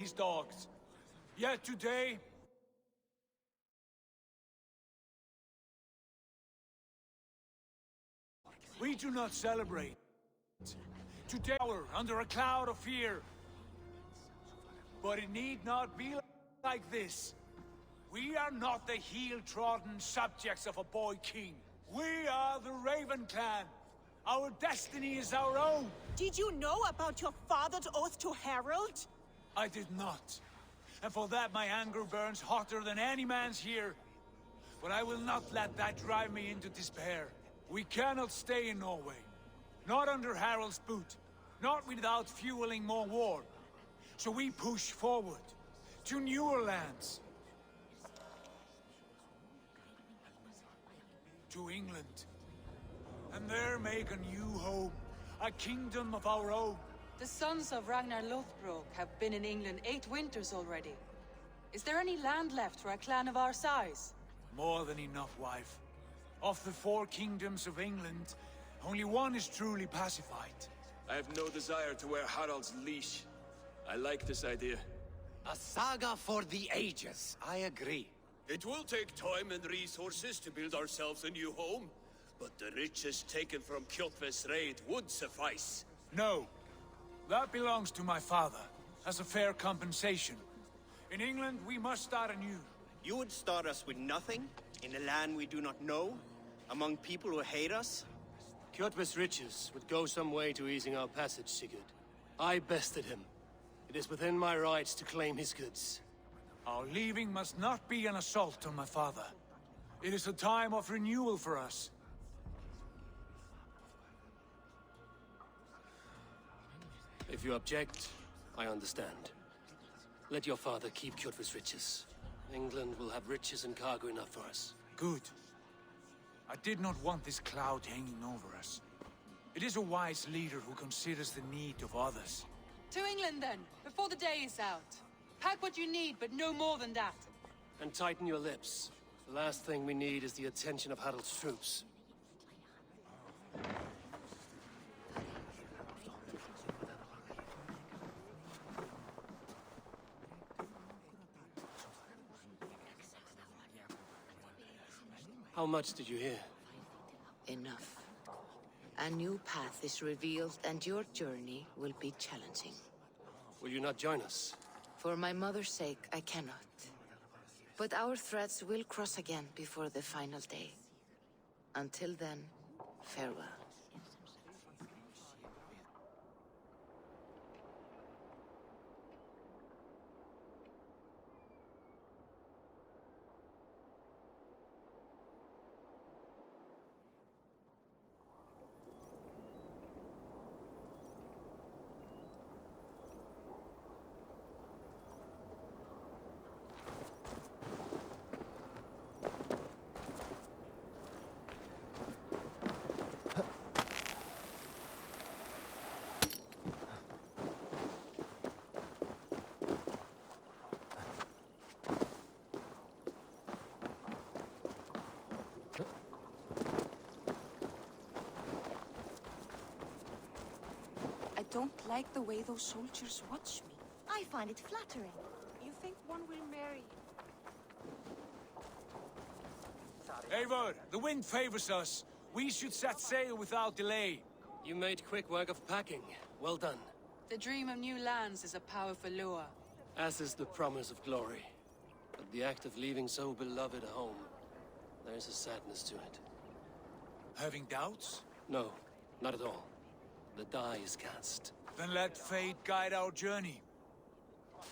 these dogs. Yet today, we do not celebrate. Today, we're under a cloud of fear. But it need not be like this. We are not the heel-trodden subjects of a boy king. We are the Raven clan. Our destiny is our own. Did you know about your father's oath to Harold? I did not. And for that my anger burns hotter than any man's here. But I will not let that drive me into despair. We cannot stay in Norway. Not under Harold's boot. Not without fueling more war. So we push forward. To newer lands. To England. And there make a new home. A kingdom of our own. The sons of Ragnar Lothbrok have been in England 8 winters already. Is there any land left for a clan of our size? More than enough, wife. Of the 4 kingdoms of England, only one is truly pacified. I have no desire to wear Harald's leash. I like this idea. A saga for the ages, I agree. It will take time and resources to build ourselves a new home, but the riches taken from Kjotve's raid would suffice. No. That belongs to my father, as a fair compensation. In England, we must start anew. You would start us with nothing? In a land we do not know? Among people who hate us? Kjotve's riches would go some way to easing our passage, Sigurd. I bested him. It is within my rights to claim his goods. Our leaving must not be an assault on my father. It is a time of renewal for us. If you object, I understand. Let your father keep Kjotve's riches. England will have riches and cargo enough for us. Good. I did not want this cloud hanging over us. It is a wise leader who considers the need of others. To England then, before the day is out. Pack what you need, but no more than that. And tighten your lips. The last thing we need is the attention of Harald's troops. How much did you hear? Enough. A new path is revealed, and your journey will be challenging. Will you not join us? For my mother's sake, I cannot. But our threads will cross again before the final day. Until then, farewell. I don't like the way those soldiers watch me. I find it flattering. You think one will marry? Eivor, the wind favors us. We should set sail without delay. You made quick work of packing. Well done. The dream of new lands is a powerful lure. As is the promise of glory. But the act of leaving so beloved a home, there is a sadness to it. Having doubts? No, not at all. The die is cast. Then let fate guide our journey.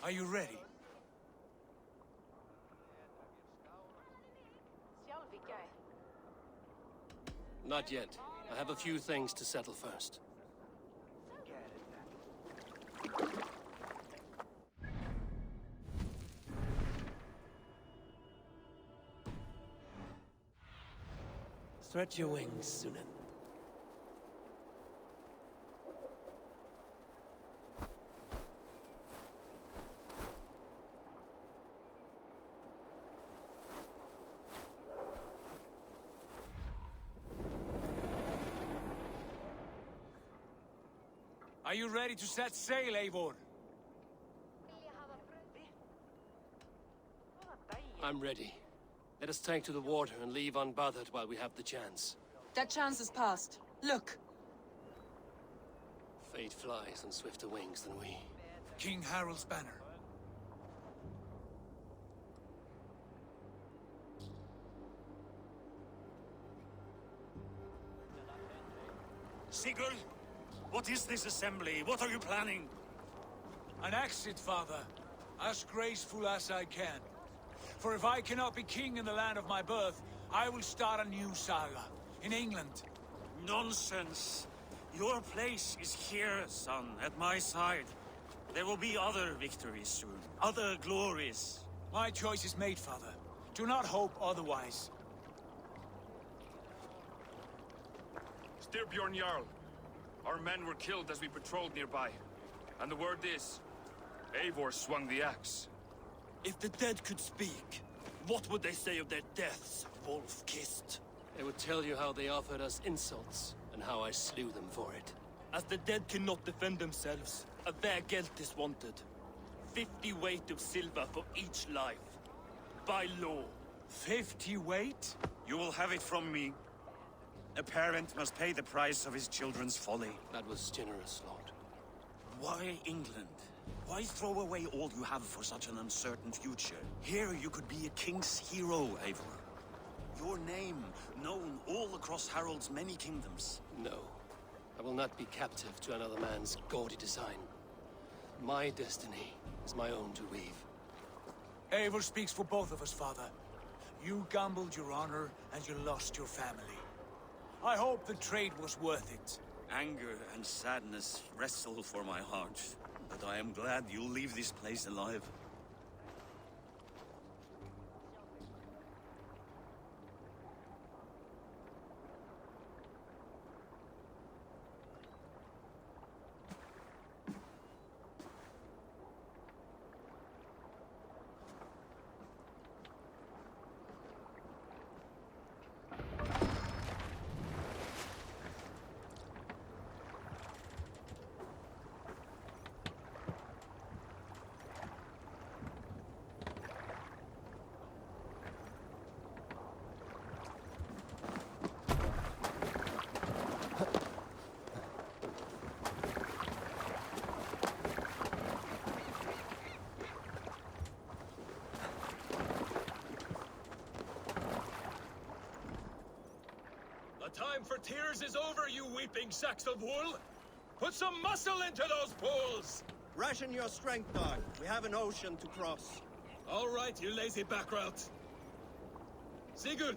Are you ready? Not yet. I have a few things to settle first. Stretch your wings, Sunan. Are you ready to set sail, Eivor? I'm ready. Let us tank to the water and leave unbothered while we have the chance. That chance is past. Look. Fate flies on swifter wings than we. King Harald's banner. Sigurd, what is this assembly? What are you planning? An exit, father. As graceful as I can. For if I cannot be king in the land of my birth, I will start a new saga. In England. Nonsense. Your place is here, son, at my side. There will be other victories soon. Other glories. My choice is made, father. Do not hope otherwise. Styrbjorn Jarl. Our men were killed as we patrolled nearby. And the word is, Eivor swung the axe. If the dead could speak, what would they say of their deaths, wolf-kissed? They would tell you how they offered us insults, and how I slew them for it. As the dead cannot defend themselves, a vergelt is wanted. 50 weight of silver for each life. By law. 50 weight? You will have it from me. A parent must pay the price of his children's folly. That was generous, Lord. Why England? Why throw away all you have for such an uncertain future? Here you could be a king's hero, Eivor. Your name known all across Harald's many kingdoms. No. I will not be captive to another man's gaudy design. My destiny is my own to weave. Eivor speaks for both of us, father. You gambled your honor, and you lost your family. I hope the trade was worth it. Anger and sadness wrestle for my heart, but I am glad you'll leave this place alive. The time for tears is over, you weeping sacks of wool! Put some muscle into those poles! Ration your strength, dog. We have an ocean to cross. All right, you lazy backrout. Sigurd,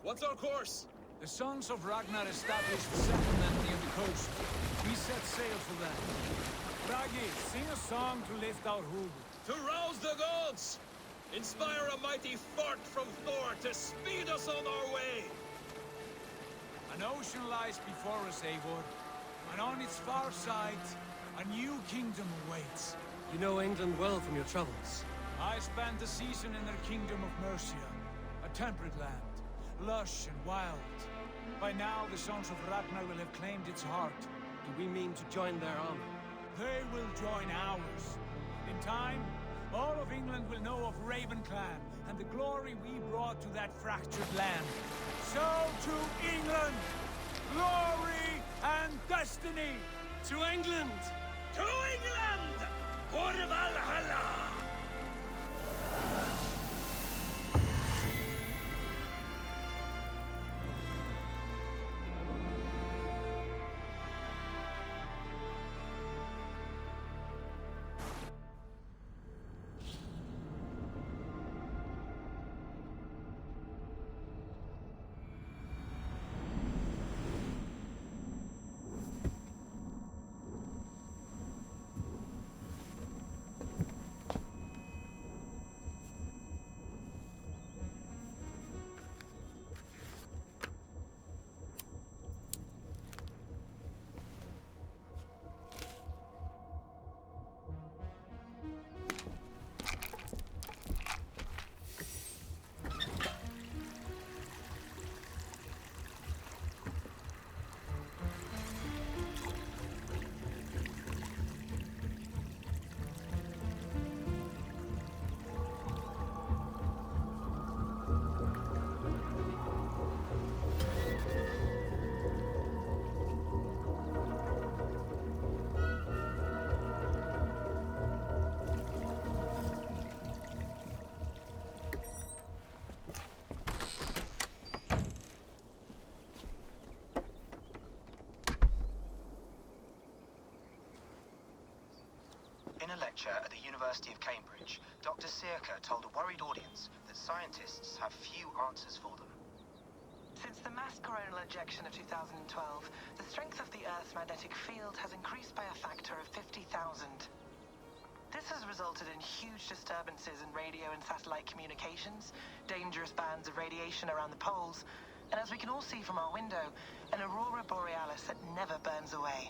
what's our course? The sons of Ragnar established a settlement near the coast. We set sail for them. Raggi, sing a song to lift our hood. To rouse the gods! Inspire a mighty fart from Thor to speed us on our way! An ocean lies before us, Eivor, and on its far side, a new kingdom awaits. You know England well from your travels. I spent a season in their kingdom of Mercia, a temperate land, lush and wild. By now, the sons of Ragnar will have claimed its heart. Do we mean to join their army? They will join ours. In time, all of England will know of Raven Clan and the glory we brought to that fractured land. So to England, glory and destiny! To England! To England! For Valhalla! lecture at the University of Cambridge, Dr. Circa told a worried audience that scientists have few answers for them. Since the mass coronal ejection of 2012, the strength of the Earth's magnetic field has increased by a factor of 50,000. This has resulted in huge disturbances in radio and satellite communications, dangerous bands of radiation around the poles, and as we can all see from our window, an aurora borealis that never burns away.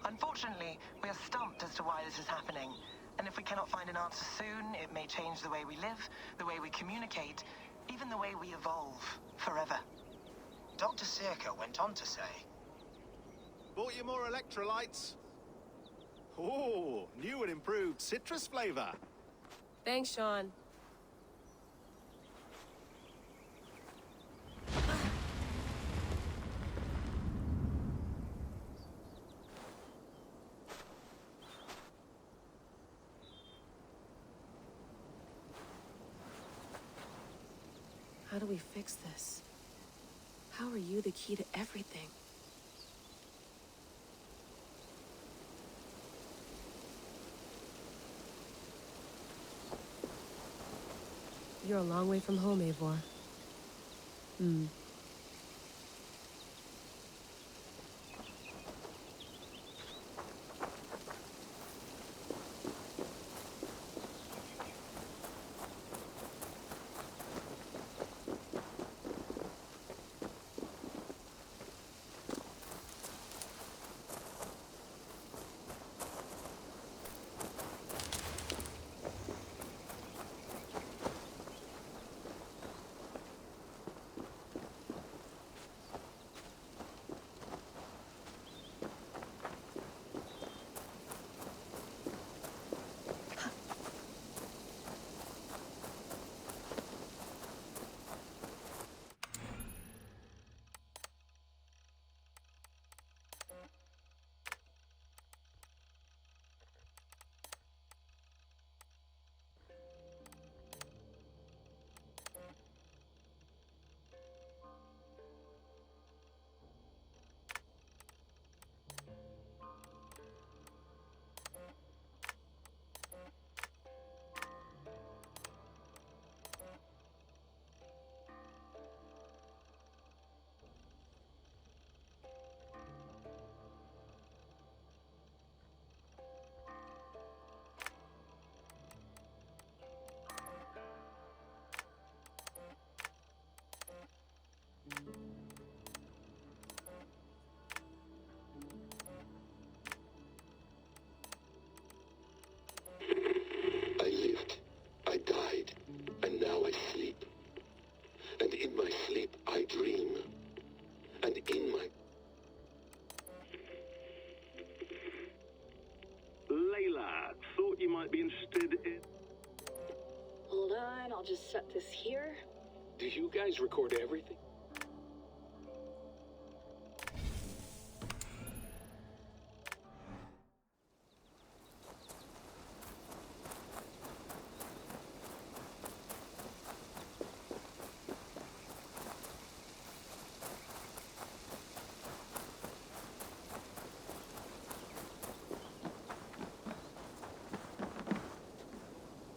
Unfortunately, we are stumped as to why this is happening, and if we cannot find an answer soon, it may change the way we live, the way we communicate, even the way we evolve, forever. Dr. Circa went on to say, "Bought you more electrolytes? Oh, new and improved citrus flavor." Thanks, Sean. How do we fix this? How are you the key to everything? You're a long way from home, Eivor. I lived, I died, and now I sleep. And in my sleep I dream. And in my... Layla, thought you might be interested in... Hold on, I'll just set this here. Do you guys record everything?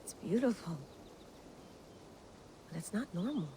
It's beautiful. But it's not normal.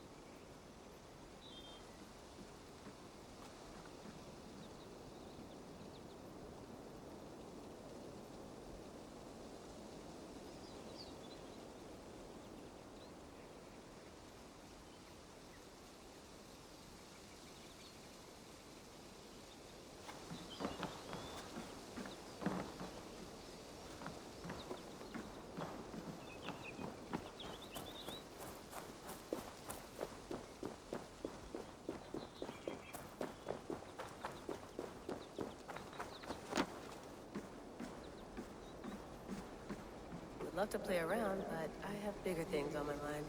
Would love to play around, but I have bigger things on my mind.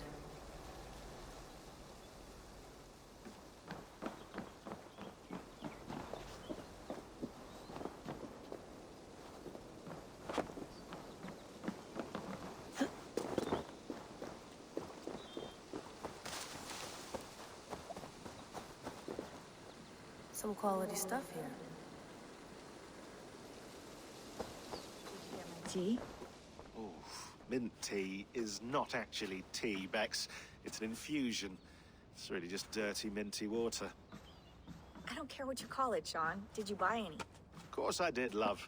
Some quality stuff here. Tea? Mint tea is not actually tea, Bex. It's an infusion. It's really just dirty, minty water. I don't care what you call it, Sean. Did you buy any? Of course I did, love.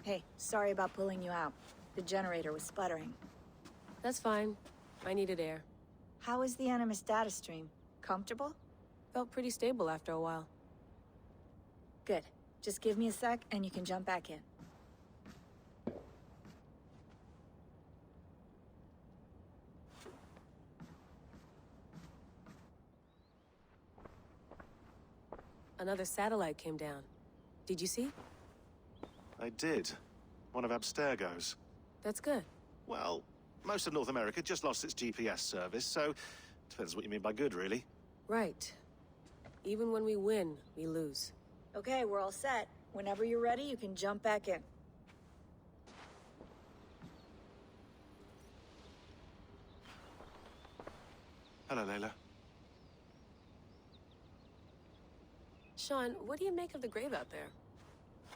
Hey, sorry about pulling you out. The generator was sputtering. That's fine. I needed air. How is the Animus data stream? Comfortable? Felt pretty stable after a while. Good. Just give me a sec and you can jump back in. Another satellite came down. Did you see? I did. One of Abstergo's. That's good. Well, most of North America just lost its GPS service, so depends what you mean by good, really. Right. Even when we win, we lose. Okay, we're all set. Whenever you're ready, you can jump back in. Hello, Layla. Sean, what do you make of the grave out there?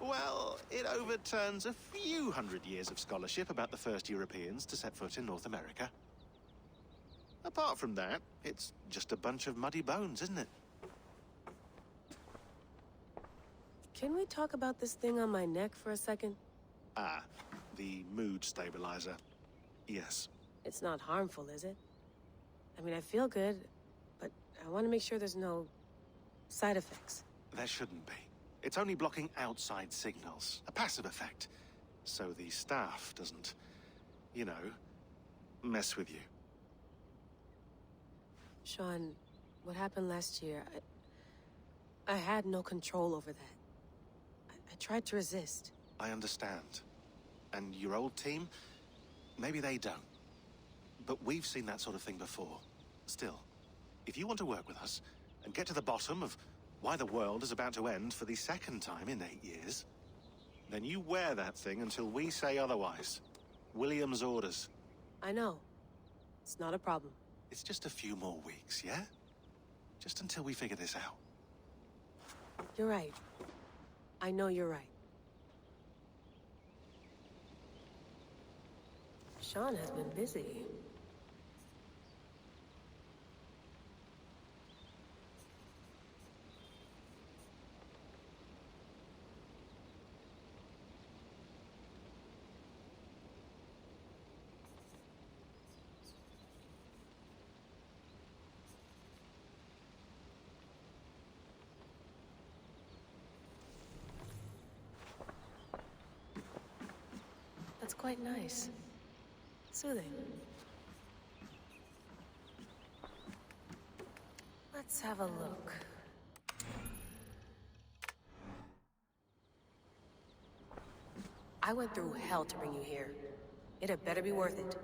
Well, it overturns a few hundred years of scholarship about the first Europeans to set foot in North America. Apart from that, it's just a bunch of muddy bones, isn't it? Can we talk about this thing on my neck for a second? Ah, the mood stabilizer. Yes. It's not harmful, is it? I mean, I feel good, but I want to make sure there's no side effects. There shouldn't be. It's only blocking outside signals, a passive effect. So the staff doesn't, you know, mess with you. Sean, what happened last year, I had no control over that. I tried to resist. I understand. And your old team, maybe they don't. But we've seen that sort of thing before. Still, if you want to work with us and get to the bottom of why the world is about to end for the second time in 8 years, then you wear that thing until we say otherwise. William's orders. I know. It's not a problem. It's just a few more weeks, yeah? Just until we figure this out. You're right. I know you're right. Sean has been busy. That's quite nice. Soothing. Let's have a look. I went through hell to bring you here. It had better be worth it.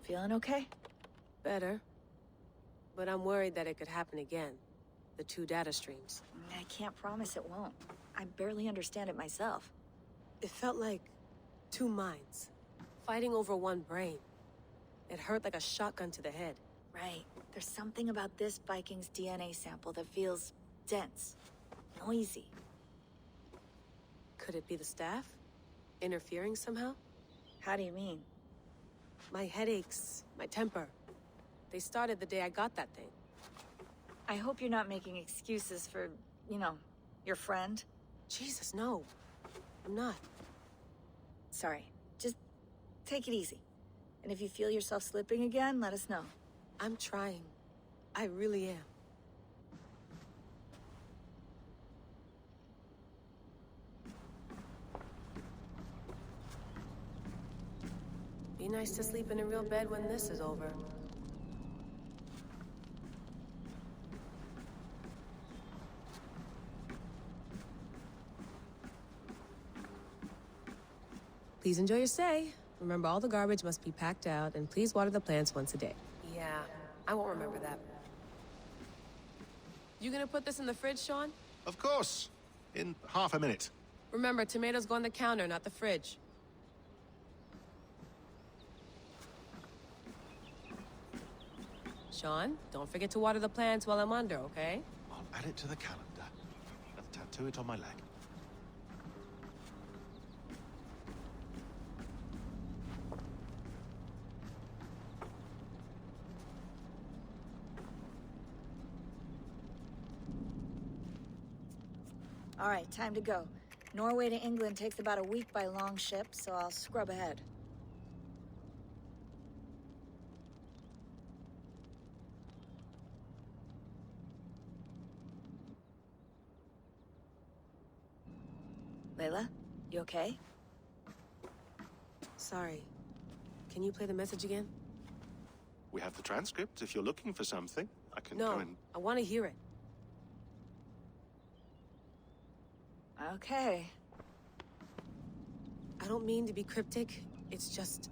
Feeling okay? Better. But I'm worried that it could happen again. The two data streams. I can't promise it won't. I barely understand it myself. It felt like two minds, fighting over one brain. It hurt like a shotgun to the head. Right. There's something about this Viking's DNA sample that feels dense, noisy. Could it be the staff? Interfering somehow? How do you mean? My headaches, my temper. They started the day I got that thing. I hope you're not making excuses for, you know, your friend. Jesus, no. I'm not. Sorry. Just take it easy. And if you feel yourself slipping again, let us know. I'm trying. I really am. Be nice to sleep in a real bed when this is over. Please enjoy your stay. Remember, all the garbage must be packed out, and please water the plants once a day. Yeah, I won't remember that. You gonna put this in the fridge, Sean? Of course. In half a minute. Remember, tomatoes go on the counter, not the fridge. Sean, don't forget to water the plants while I'm under, okay? I'll add it to the calendar and tattoo it on my leg. All right, time to go. Norway to England takes about a week by long ship, so I'll scrub ahead. Layla, you okay? Sorry. Can you play the message again? We have the transcript. If you're looking for something, I can No, go and... I want to hear it. Okay. I don't mean to be cryptic. It's just...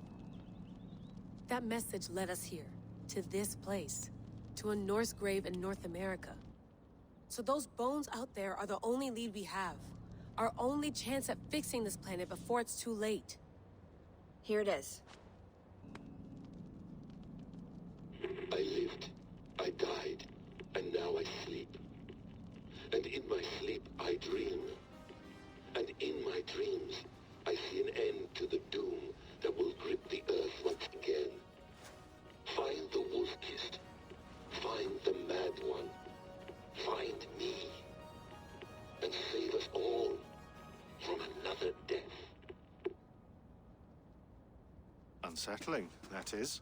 that message led us here. To this place. To a Norse grave in North America. So those bones out there are the only lead we have. Our only chance at fixing this planet before it's too late. Here it is. I lived, I died, and now I sleep. And in my sleep I dream. And in my dreams, I see an end to the doom that will grip the earth once again. Find the wolf-kissed. Find the mad one. Find me. And save us all from another death. Unsettling, that is.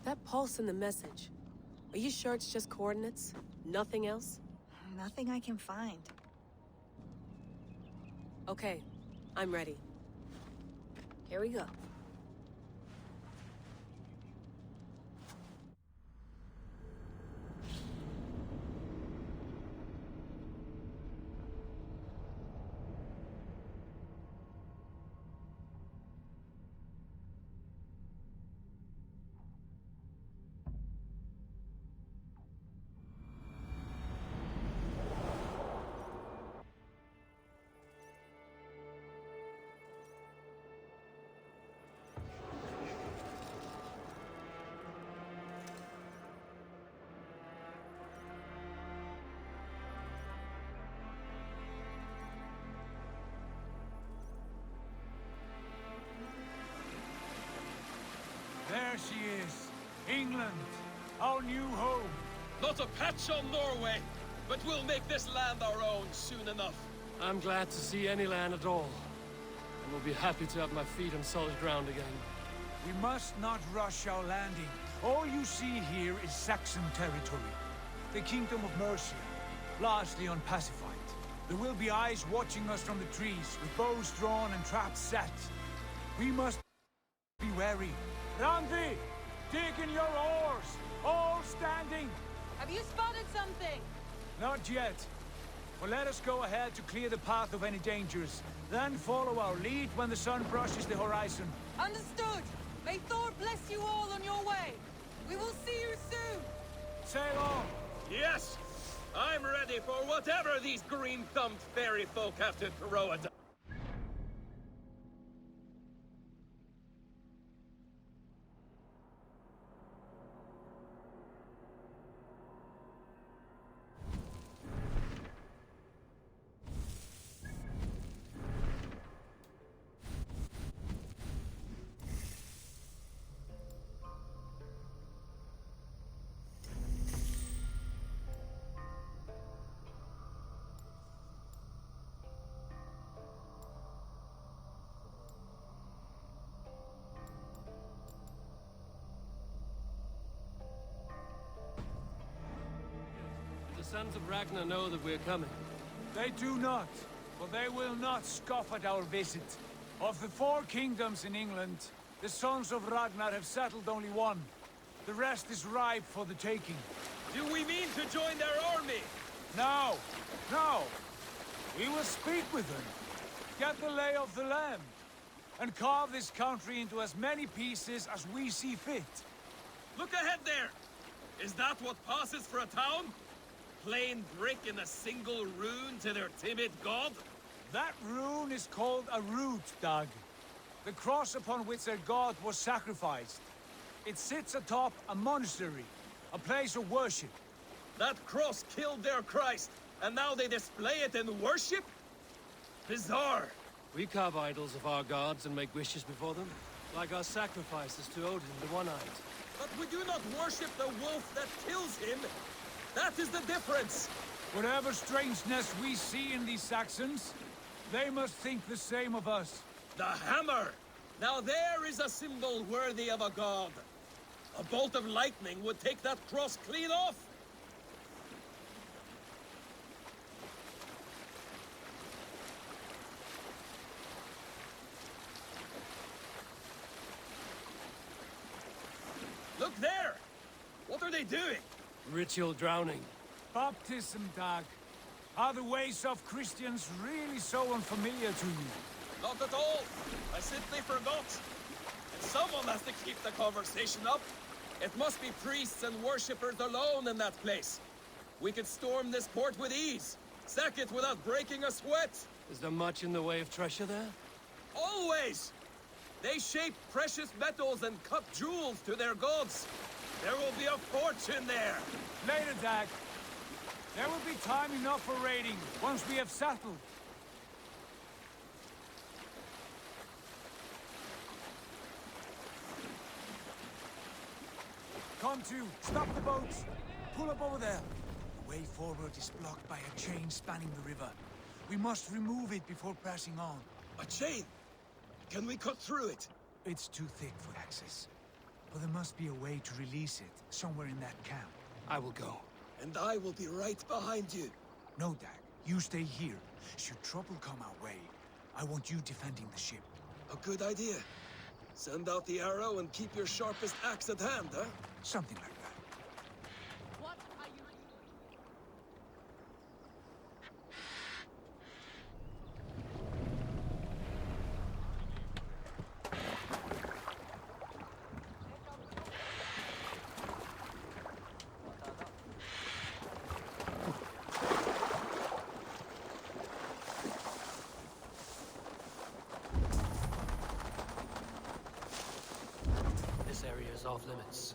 That pulse in the message. Are you sure it's just coordinates? Nothing else? Nothing I can find. Okay, I'm ready. Here we go. There she is. England, our new home. Not a patch on Norway, but we'll make this land our own soon enough. I'm glad to see any land at all. And will be happy to have my feet on solid ground again. We must not rush our landing. All you see here is Saxon territory. The Kingdom of Mercia, largely unpacified. There will be eyes watching us from the trees, with bows drawn and traps set. We must be wary. Randi, dig in your oars! All standing! Have you spotted something? Not yet. But let us go ahead to clear the path of any dangers. Then follow our lead when the sun brushes the horizon. Understood! May Thor bless you all on your way! We will see you soon! Sail on! Yes! I'm ready for whatever these green-thumbed fairy folk have to throw at us. The sons of Ragnar know that we're coming. They do not, for they will not scoff at our visit. Of the 4 kingdoms in England, the sons of Ragnar have settled only one. The rest is ripe for the taking. Do we mean to join their army? No, no. We will speak with them, get the lay of the land, and carve this country into as many pieces as we see fit. Look ahead there! Is that what passes for a town? Plain brick in a single rune to their timid god? That rune is called a root, Doug. The cross upon which their god was sacrificed. It sits atop a monastery, a place of worship. That cross killed their Christ, and now they display it in worship? Bizarre. We carve idols of our gods and make wishes before them, like our sacrifices to Odin, the One-Eyed. But we do not worship the wolf that kills him. That is the difference. Whatever strangeness we see in these Saxons, they must think the same of us. The hammer! Now there is a symbol worthy of a god. A bolt of lightning would take that cross clean off. Look there! What are they doing? Ritual drowning. Baptism, Dag. Are the ways of Christians really so unfamiliar to you? Not at all. I simply forgot. And someone has to keep the conversation up. It must be priests and worshippers alone in that place. We could storm this port with ease. Sack it without breaking a sweat. Is there much in the way of treasure there? Always! They shape precious metals and cut jewels to their gods. There will be a fortune there. Later, Dag. There will be time enough for raiding, once we have settled. Come to, stop the boats. Pull up over there. The way forward is blocked by a chain spanning the river. We must remove it before passing on. A chain? Can we cut through it? It's too thick for access. But there must be a way to release it, somewhere in that camp. I will go. And I will be right behind you. No, Dag. You stay here. Should trouble come our way, I want you defending the ship. A good idea. Send out the arrow and keep your sharpest axe at hand, huh? Something like that. What are you... This area is off limits.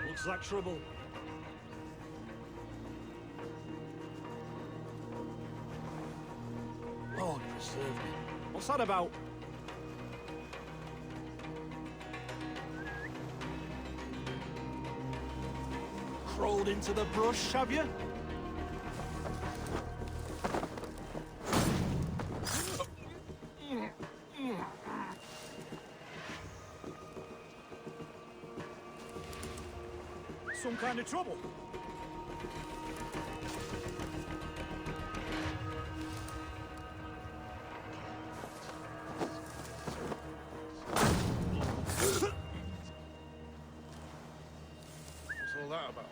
Looks like trouble. Lord preserve me. What's that about? Crawled into the brush, have you? Some kind of trouble. What's all that about?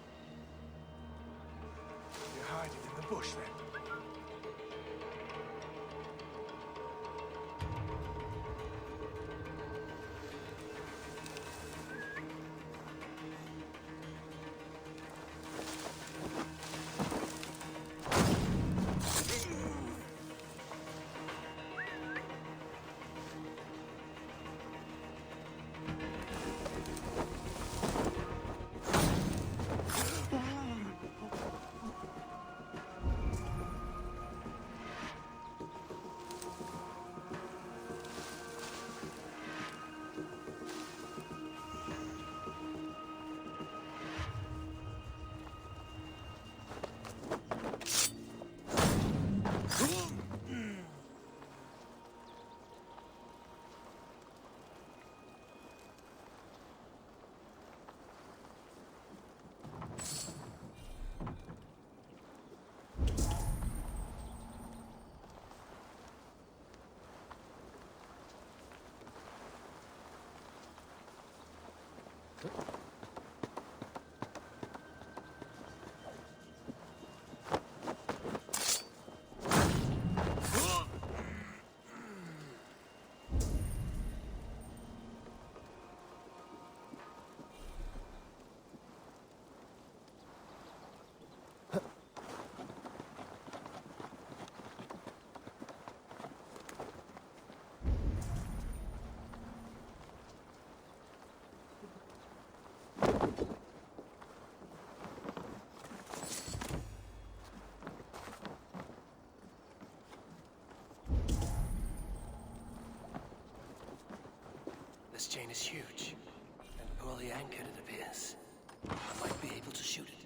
You're hiding in the bush, then. This chain is huge, and poorly anchored it appears. I might be able to shoot it.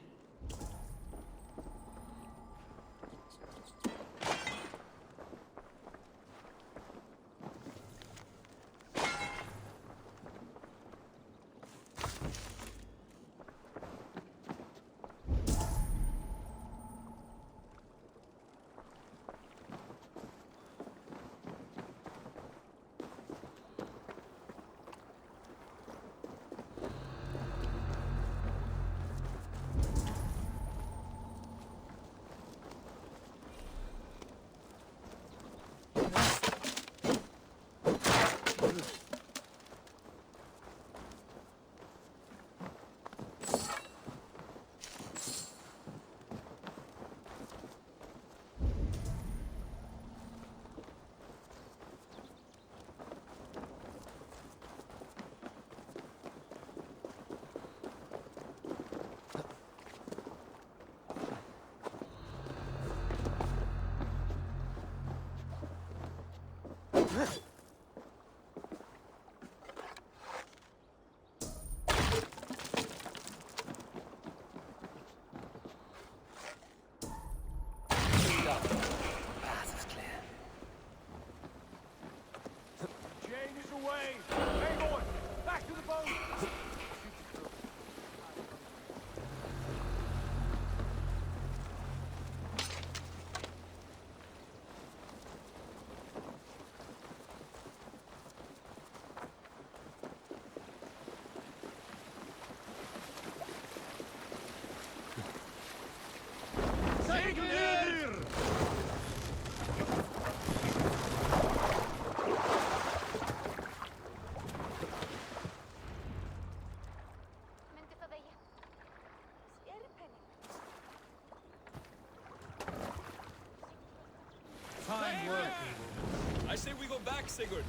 Fine work, people. I say we go back, Sigurd.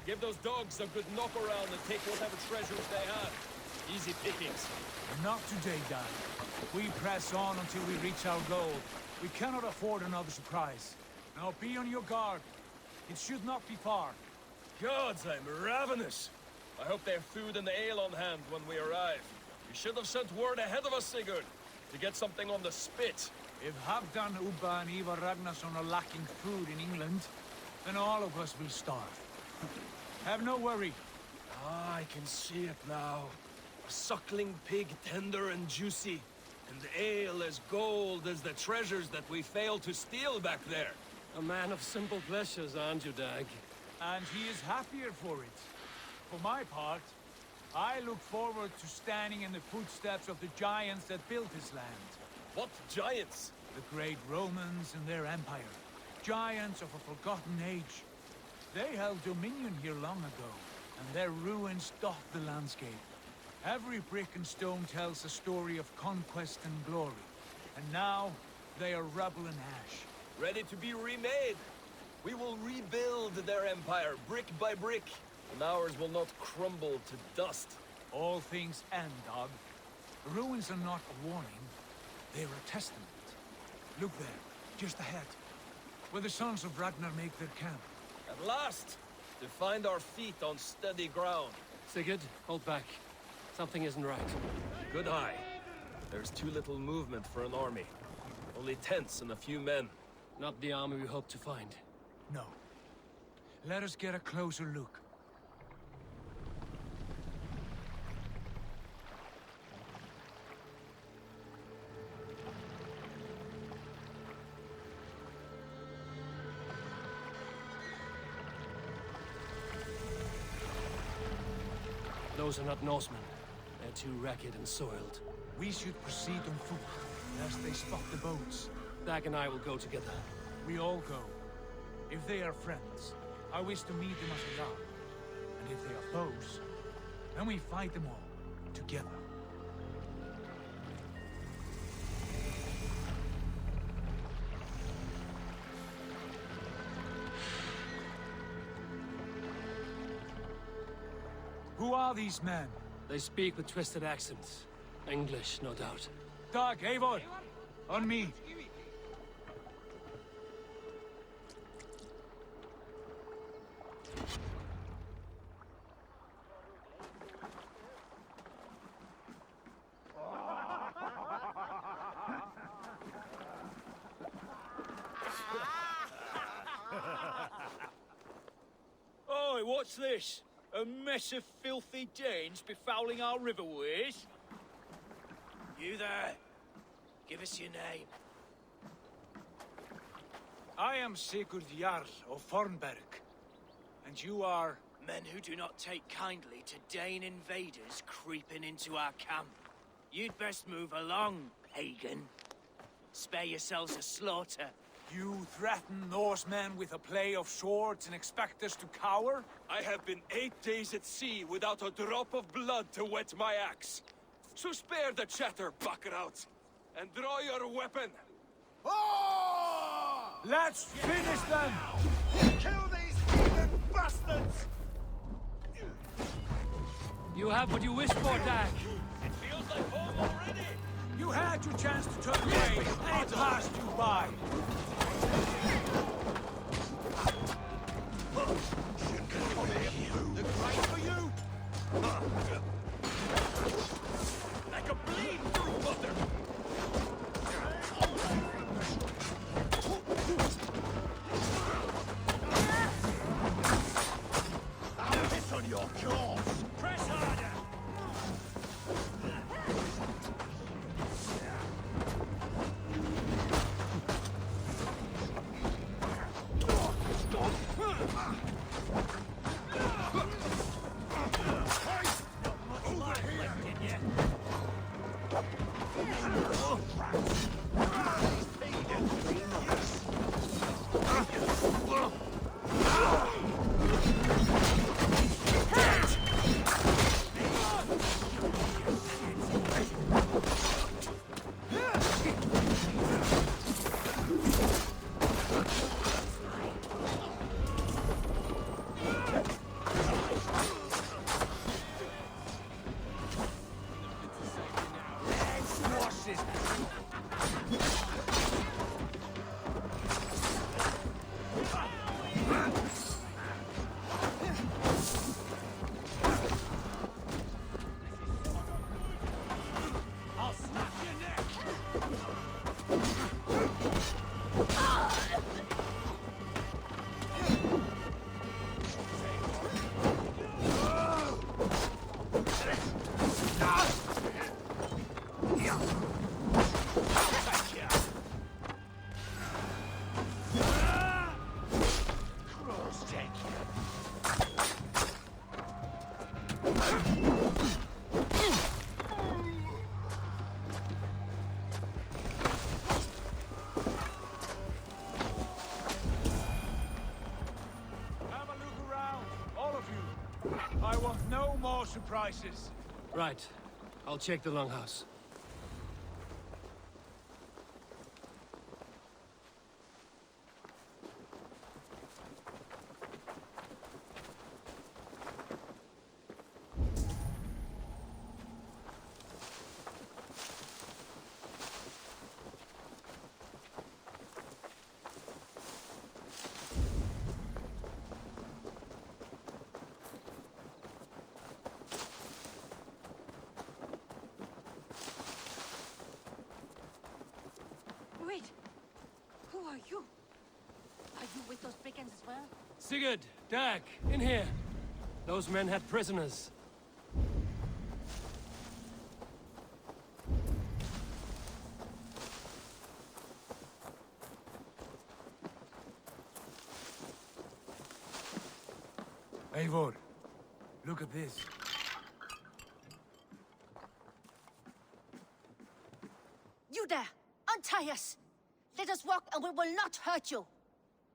Give those dogs a good knock around and take whatever treasures they have. Easy pickings. Not today, Dad. We press on until we reach our goal. We cannot afford another surprise. Now be on your guard. It should not be far. Gods, I'm ravenous. I hope they have food and ale on hand when we arrive. You should have sent word ahead of us, Sigurd, to get something on the spit. If Halfdan, Ubba, and Ivar Ragnarsson are lacking food in England, then all of us will starve. Have no worry. Ah, I can see it now. A suckling pig, tender and juicy. And ale as gold as the treasures that we failed to steal back there. A man of simple pleasures, aren't you, Dag? And he is happier for it. For my part, I look forward to standing in the footsteps of the giants that built this land. What giants? The great Romans and their empire. Giants of a forgotten age. They held dominion here long ago, and their ruins dot the landscape. Every brick and stone tells a story of conquest and glory. And now, they are rubble and ash. Ready to be remade. We will rebuild their empire, brick by brick. And ours will not crumble to dust. All things end, Dog. The ruins are not a warning. They're a testament. Look there, just ahead. Where the sons of Ragnar make their camp. At last! To find our feet on steady ground. Sigurd, hold back. Something isn't right. Good eye. There's too little movement for an army. Only tents and a few men. Not the army we hope to find. No. Let us get a closer look. Those are not Norsemen. They're too ragged and soiled. We should proceed on foot, lest they spot the boats. Dag and I will go together. We all go. If they are friends, I wish to meet them as they are. And if they are foes, then we fight them all, together. Who are these men? They speak with twisted accents. English, no doubt. Dag, Eivor! On me! Oi, what's this? A mess of filthy Danes befouling our riverways? You there? Give us your name. I am Sigurd Jarl of Fornberg. And you are... Men who do not take kindly to Dane invaders creeping into our camp. You'd best move along, pagan. Spare yourselves a slaughter. You threaten Norsemen with a play of swords and expect us to cower? I have been 8 days at sea without a drop of blood to wet my axe. So spare the chatter, buckerouts, and draw your weapon. Let's finish them! Kill these heathen bastards! You have what you wish for, Dag. It feels like home already. You had your chance to turn away, and it passed you by. The Christ for you! Like a bleed through mother! I'll piss on your claws! Press harder! I want no more surprises. Right. I'll check the longhouse. Wait! Who are you? Are you with those brigands as well? Sigurd, Dag, in here. Those men had prisoners. Eivor, look at this. You there! Untie us! Let us walk and we will not hurt you!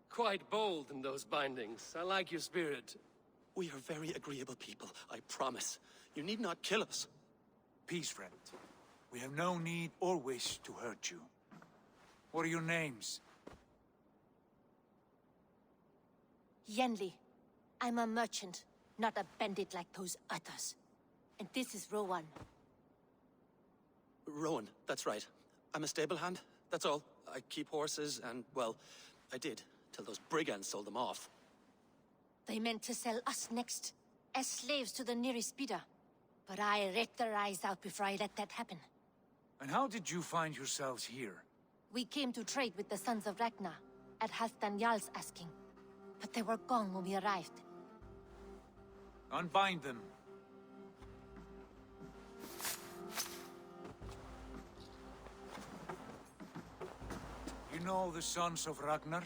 Quite bold in those bindings. I like your spirit. We are very agreeable people, I promise. You need not kill us. Peace, friend. We have no need or wish to hurt you. What are your names? Yenli. I'm a merchant, not a bandit like those others. And this is Rowan. Rowan, that's right. I'm a stable hand, that's all. I keep horses and, well, I did, till those brigands sold them off. They meant to sell us next, as slaves to the nearest bidder. But I ripped their eyes out before I let that happen. And how did you find yourselves here? We came to trade with the Sons of Ragnar, at Halfdan Jarl's asking. but they were gone when we arrived. Unbind them. You know the sons of Ragnar?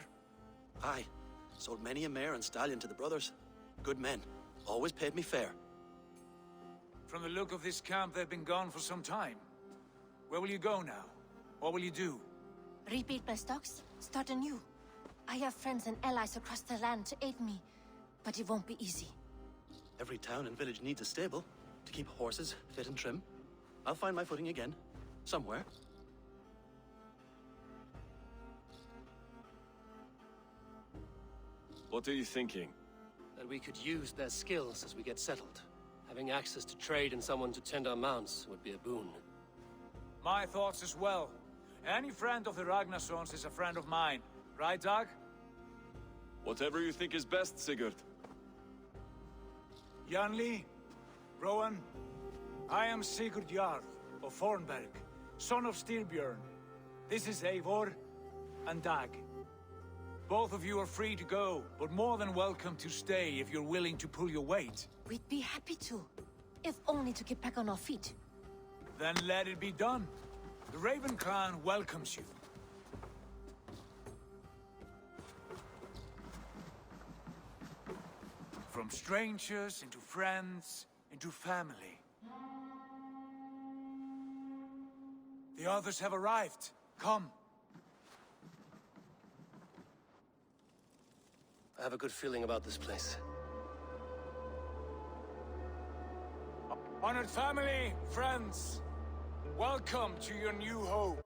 Aye. Sold many a mare and stallion to the brothers. Good men. Always paid me fair. From the look of this camp, they've been gone for some time. Where will you go now? What will you do? Rebuild my stocks, start anew. I have friends and allies across the land to aid me, but it won't be easy. Every town and village needs a stable to keep horses fit and trim. I'll find my footing again. Somewhere. What are you thinking? That we could use their skills as we get settled. Having access to trade and someone to tend our mounts would be a boon. My thoughts as well. Any friend of the Ragnarsons is a friend of mine. Right, Dag? Whatever you think is best, Sigurd. Janli, Rowan, I am Sigurd Jarl of Fornberg, son of Styrbjörn. This is Eivor and Dag. Both of you are free to go, but more than welcome to stay if you're willing to pull your weight. We'd be happy to, if only to get back on our feet. Then let it be done. The Raven clan welcomes you. From strangers into friends, into family. The others have arrived. Come. I have a good feeling about this place. Honored family, friends, welcome to your new home.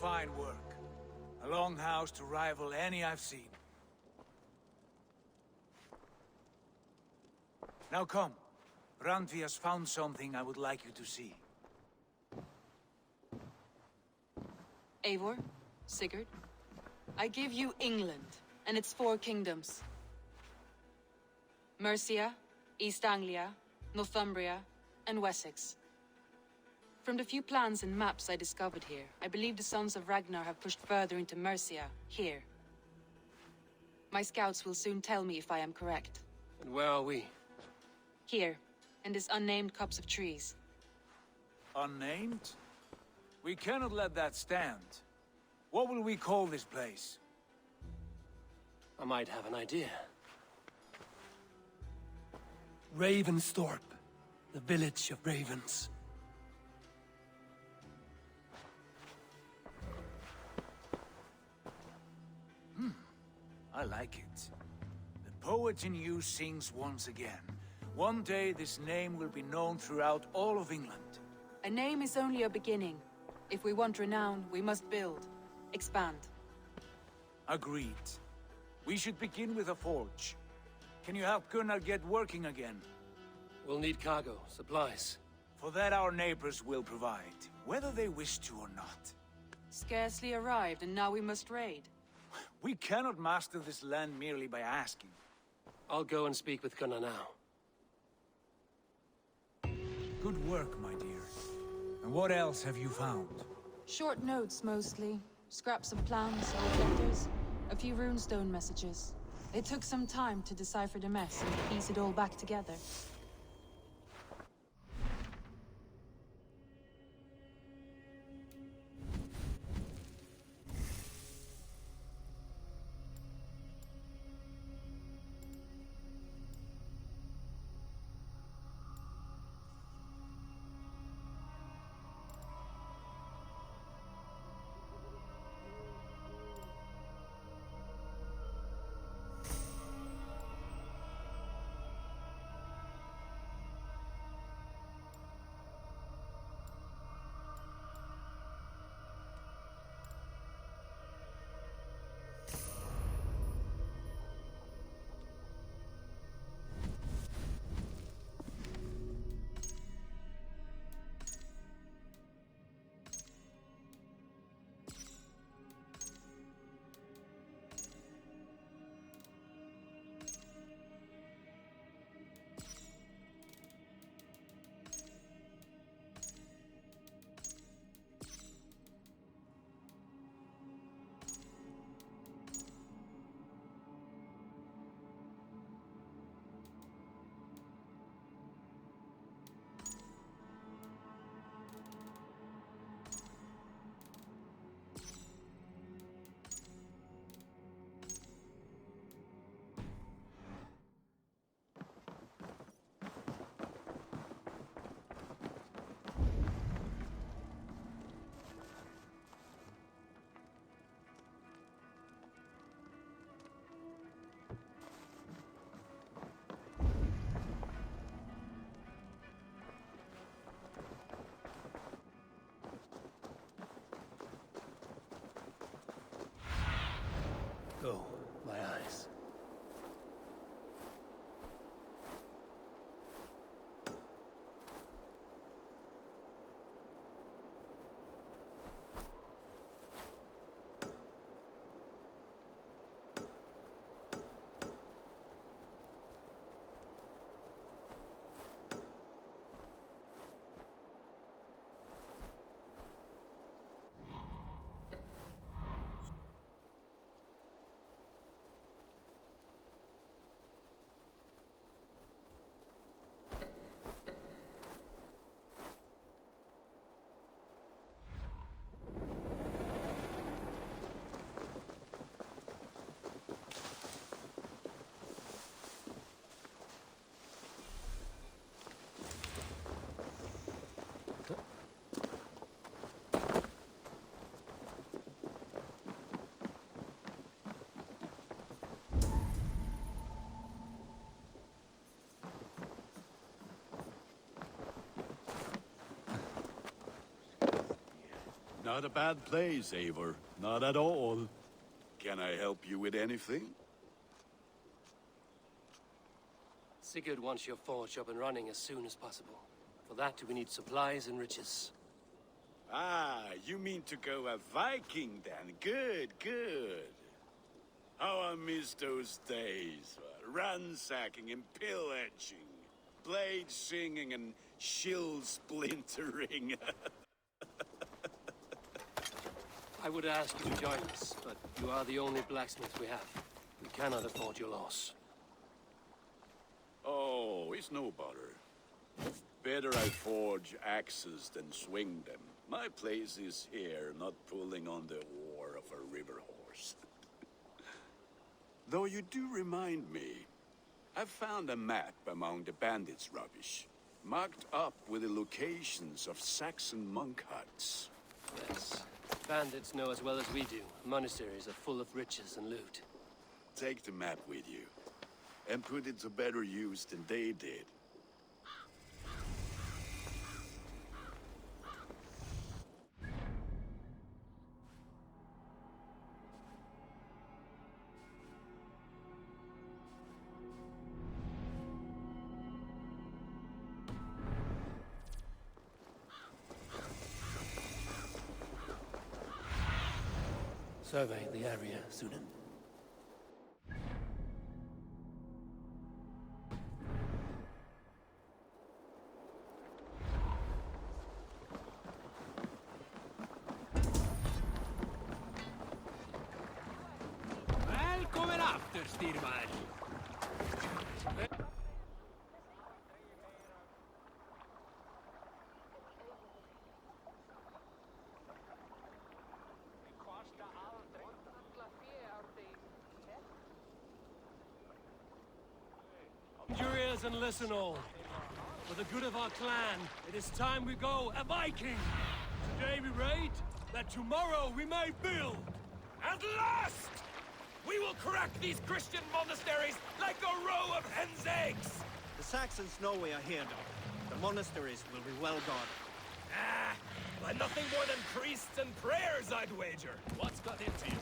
Fine work. A longhouse to rival any I've seen. Now come. Randvi has found something I would like you to see. Eivor, Sigurd, I give you England and its 4 kingdoms. Mercia, East Anglia, Northumbria, and Wessex. From the few plans and maps I discovered here, I believe the Sons of Ragnar have pushed further into Mercia, here. My scouts will soon tell me if I am correct. And where are we? Here, in this unnamed copse of trees. Unnamed? We cannot let that stand. What will we call this place? I might have an idea. Ravensthorpe, the village of ravens. I like it. The poet in you sings once again. One day this name will be known throughout all of England. A name is only a beginning. If we want renown, we must build, expand. Agreed. We should begin with a forge. Can you help Gunnar get working again? We'll need cargo, supplies. For that our neighbors will provide, whether they wish to or not. Scarcely arrived, and now we must raid. We cannot master this land merely by asking. I'll go and speak with Gunnar now. Good work, my dear. And what else have you found? Short notes, mostly. Scraps of plans, old letters, a few runestone messages. It took some time to decipher the mess and piece it all back together. Not a bad place, Eivor. Not at all. Can I help you with anything? Sigurd wants your forge up and running as soon as possible. For that, we need supplies and riches. Ah, you mean to go a Viking then? Good, good. How I miss those days. Ransacking and pillaging. Blades singing and shield splintering. I would ask you to join us, but you are the only blacksmith we have. We cannot afford your loss. Oh, it's no bother. Better I forge axes than swing them. My place is here, not pulling on the oar of a river horse. Though you do remind me, I found a map among the bandits' rubbish, marked up with the locations of Saxon monk huts. Yes. Bandits know as well as we do. Monasteries are full of riches and loot. Take the map with you, and put it to better use than they did. Survey the area, Sunan. Välkommen efter, styrman! Your ears and listen all. For the good of our clan, it is time we go a Viking! Today we raid, that tomorrow we may build! At last! We will crack these Christian monasteries like a row of hen's eggs! The Saxons know we are here, though. The monasteries will be well guarded. Ah, by nothing more than priests and prayers, I'd wager. What's got into you?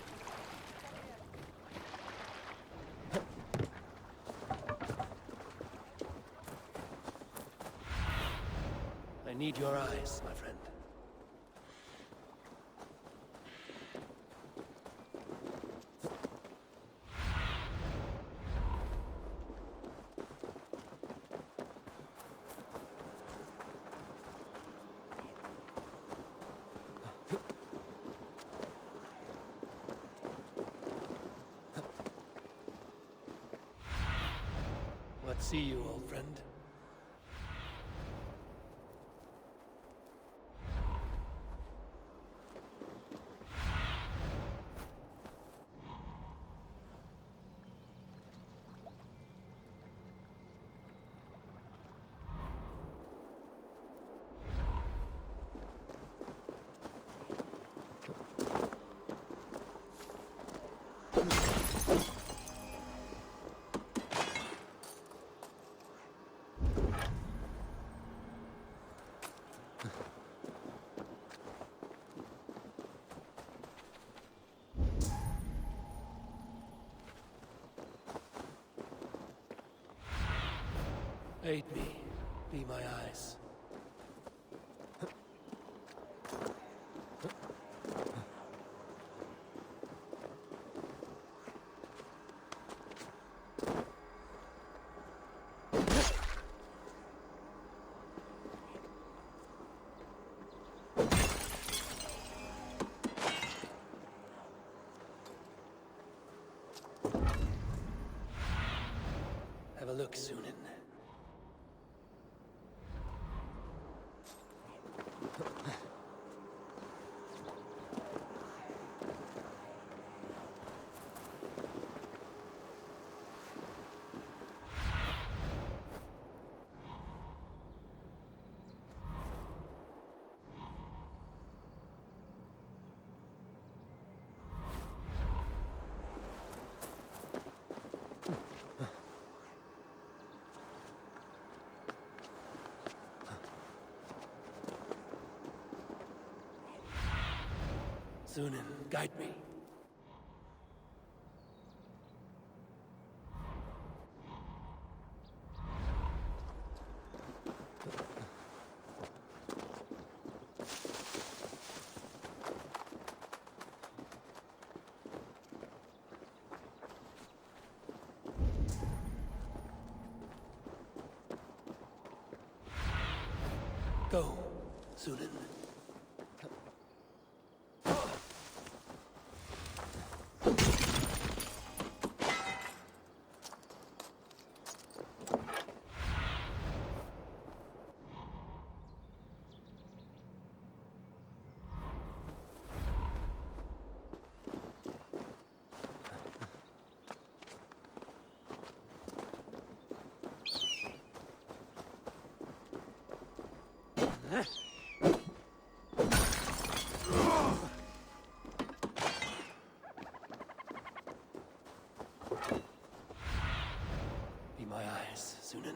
I need your eyes, my friend. What see you, old friend? Aid me. Be my eyes. Have a look, Sunan. Sunan, guide me. Go, Sunan. Be my eyes, Sunan.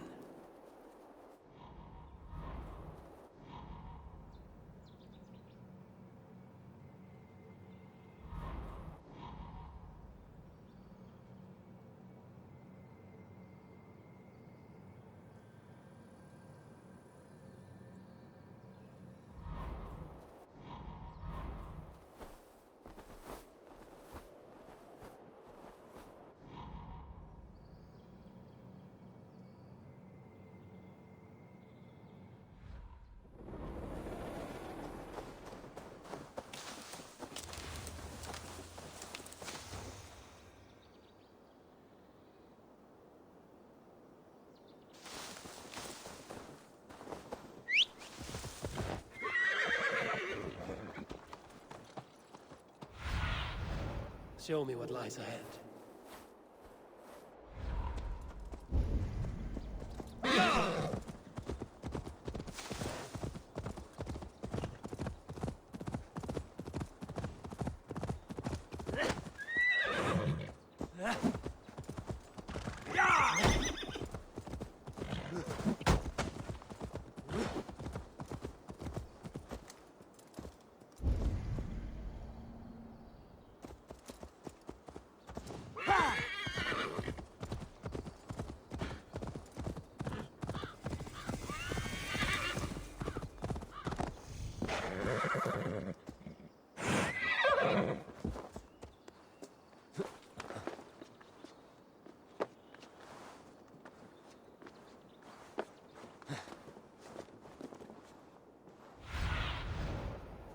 Show me what lies ahead.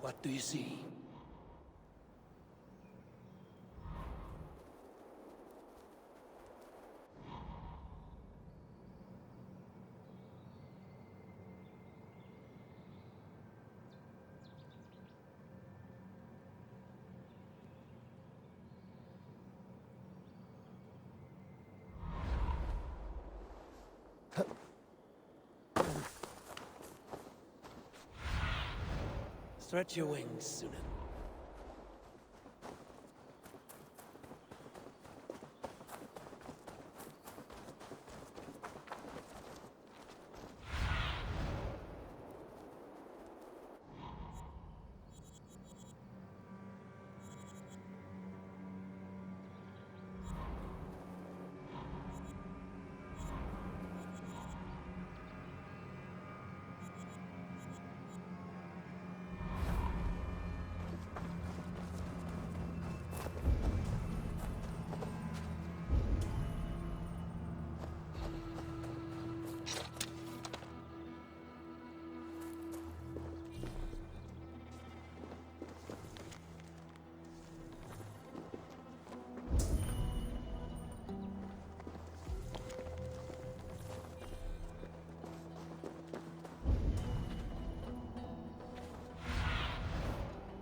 What do you see? Stretch your wings, Sunan.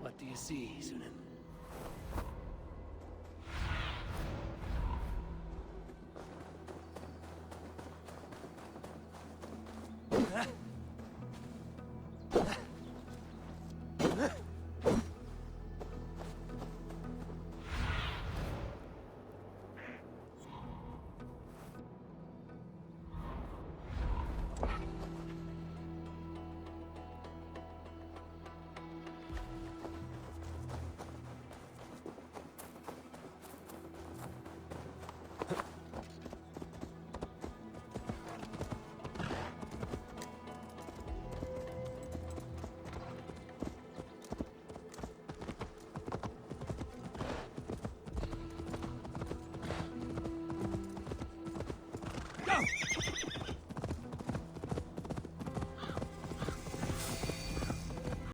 What do you see, Sunan?